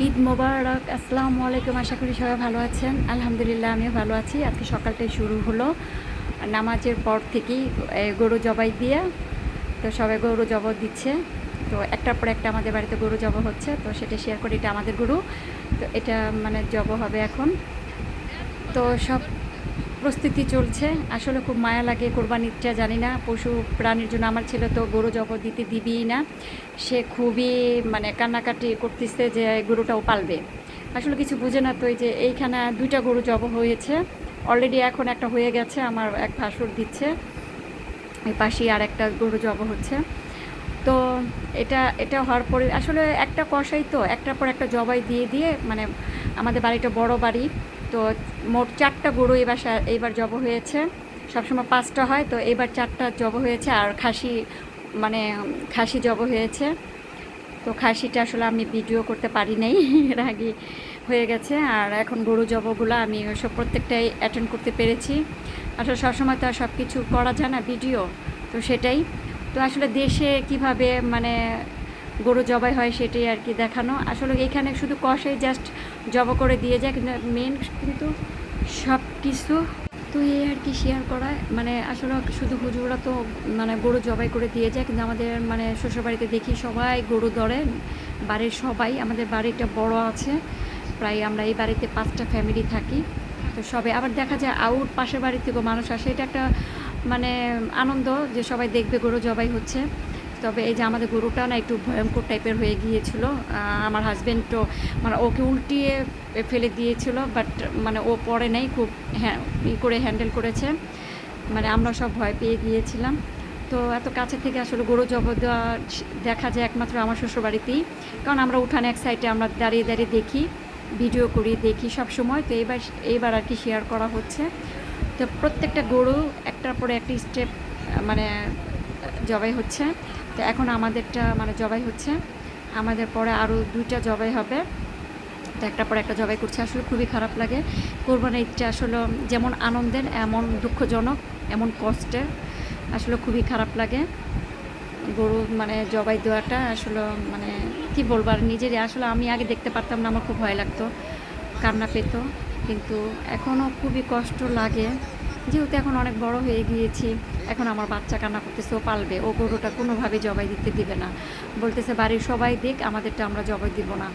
ঈদ মোবারক, আসসালামু আলাইকুম। আশা করি সবাই ভালো আছেন। আলহামদুলিল্লাহ আমিও ভালো আছি। আজকে সকালটাই শুরু হলো নামাজের পর থেকেই গরু জবাই দিয়ে। তো সবাই গরু জবাই দিচ্ছে। তো একটার পর একটা আমাদের বাড়িতে গরু জবাই হচ্ছে, তো সেটা শেয়ার করি। এটা আমাদের গরু, তো এটা মানে জবাই হবে এখন। তো সব প্রস্তুতি চলছে। আসলে খুব মায়া লাগে কোরবানিটা, জানি না পশু প্রাণীর জন্য। আমার ছেলে তো গরু জবাই দিতে দিবেই না, সে খুবই মানে কান্নাকাটি করতেছে যে গরুটাও পালবে। আসলে কিছু বুঝে না। তো এই যে এইখানে দুইটা গরু জবাই হয়েছে অলরেডি, এখন একটা হয়ে গেছে, আমার এক ভাসুর দিচ্ছে। এই পাশেই আর একটা গরু জবাই হচ্ছে। তো এটা হওয়ার পরে আসলে একটা কষাই, তো একটার পর একটা জবাই দিয়ে দিয়ে মানে আমাদের বাড়িটা বড় বাড়ি। তো মোট 4টা গরু এইবার জবাই হয়েছে। সবসময় 5টা হয়, তো এবার 4টা জবাই হয়েছে। আর মানে খাসি জবাই হয়েছে। তো খাসিটা আসলে আমি ভিডিও করতে পারি নাই এর আগে হয়ে গেছে। আর এখন গরু জবাইগুলো আমি সব প্রত্যেকটাই অ্যাটেন্ড করতে পেরেছি। আসলে সবসময় তো আর সব কিছু করা যায় না ভিডিও, তো সেটাই। তো আসলে দেশে কিভাবে মানে গরু জবাই হয় সেটাই আর কি দেখানো। আসলে এখানে শুধু কষাই জাস্ট জবাই করে দিয়ে যায়, কিন্তু মেন কিন্তু সব কিছু তো এই আর কি শেয়ার করা। মানে আসলে শুধু হুজুরা তো মানে গরু জবাই করে দিয়ে যায়, কিন্তু আমাদের মানে শ্বশুরবাড়িতে দেখি সবাই গরু ধরে, বাড়ির সবাই। আমাদের বাড়িটা বড় আছে, প্রায় আমরা এই বাড়িতে 5টা ফ্যামিলি থাকি। তো সবাই আবার দেখা যায় আউট পাশের বাড়ি থেকেও মানুষ আসে। এটা একটা মানে আনন্দ যে সবাই দেখবে গরু জবাই হচ্ছে। তবে এই যে আমাদের গরুটা না একটু ভয়ঙ্কর টাইপের হয়ে গিয়েছিল। আমার হাজব্যান্ড তো মানে ওকে উল্টিয়ে ফেলে দিয়েছিল, বাট মানে ও পড়ে নেই, খুব হ্যাঁ করে হ্যান্ডেল করেছে। মানে আমরা সব ভয় পেয়ে গিয়েছিলাম। তো এত কাছে থেকে আসলে গরু জবাই দেওয়া দেখা যায় একমাত্র আমার শ্বশুরবাড়িতেই। কারণ আমরা উঠানে এক সাইডে আমরা দাঁড়িয়ে দাঁড়িয়ে দেখি, ভিডিও করি, দেখি সব সময়। তো এইবার আর কি শেয়ার করা হচ্ছে। তো প্রত্যেকটা গরু একটার পরে একটি স্টেপ মানে জবাই হচ্ছে। তো এখন আমাদেরটা মানে জবাই হচ্ছে, আমাদের পরে আরও 2টা জবাই হবে। তো একটার পর একটা জবাই করছে। আসলে খুবই খারাপ লাগে। কোরবানির ঈদটা আসলে যেমন আনন্দের, এমন দুঃখজনক, এমন কষ্টের। আসলে খুবই খারাপ লাগে গরু মানে জবাই দেওয়াটা। আসলে মানে কি বলবো আর, নিজেরই আসলে আমি আগে দেখতে পারতাম না, আমার খুব ভয় লাগতো, কান্না পেত। কিন্তু এখনও খুবই কষ্ট লাগে, যেহেতু এখন অনেক বড় হয়ে গিয়েছি। এখন আমার বাচ্চা কান্না করতেছে, ও পালবে, ও গরুটা কোনোভাবে জবাই দিতে দিবে না। বলতেছে বাড়ির সবাই দেখ, আমাদেরটা আমরা জবাই দিব না।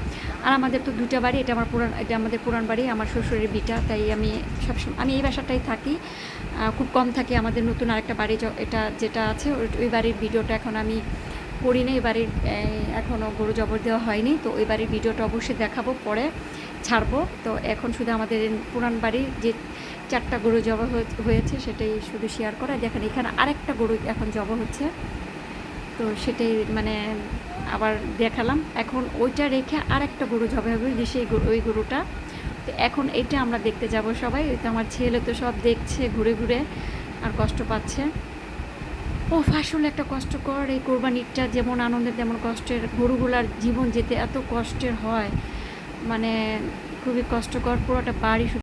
আর আমাদের তো 2টা বাড়ি, এটা আমাদের পুরান বাড়ি, আমার শ্বশুরের বিটা। তাই আমি সবসময় আমি এই বাসাটাই থাকি, খুব কম থাকি। আমাদের নতুন আরেকটা বাড়ি যেটা আছে ওই বাড়ির ভিডিওটা এখন আমি করি না। এই বাড়ির এখনও গরু জবাই দেওয়া হয়নি, তো ওই বাড়ির ভিডিওটা অবশ্যই দেখাবো, পরে ছাড়বো। তো এখন শুধু আমাদের পুরান বাড়ির যে 4টা গরু জবাই হয়েছে সেটাই শুধু শেয়ার করা। দেখেন এখানে আরেকটা গরু এখন জবাই হচ্ছে, তো সেটাই মানে আবার দেখালাম। এখন ওইটা রেখে আরেকটা গরু জবাই হবে, যে সেই ওই গরুটা। তো এখন এইটা আমরা দেখতে যাব সবাই। তো আমার ছেলে তো সব দেখছে ঘুরে ঘুরে, আর কষ্ট পাচ্ছে। ও আসলে একটা কষ্টকর এই কোরবানিটা, যেমন আনন্দের তেমন কষ্টের। গরুগুলার জীবন যেতে এত কষ্টের হয়, মানে খুবই কষ্টকর। পুরোটা বাড়ি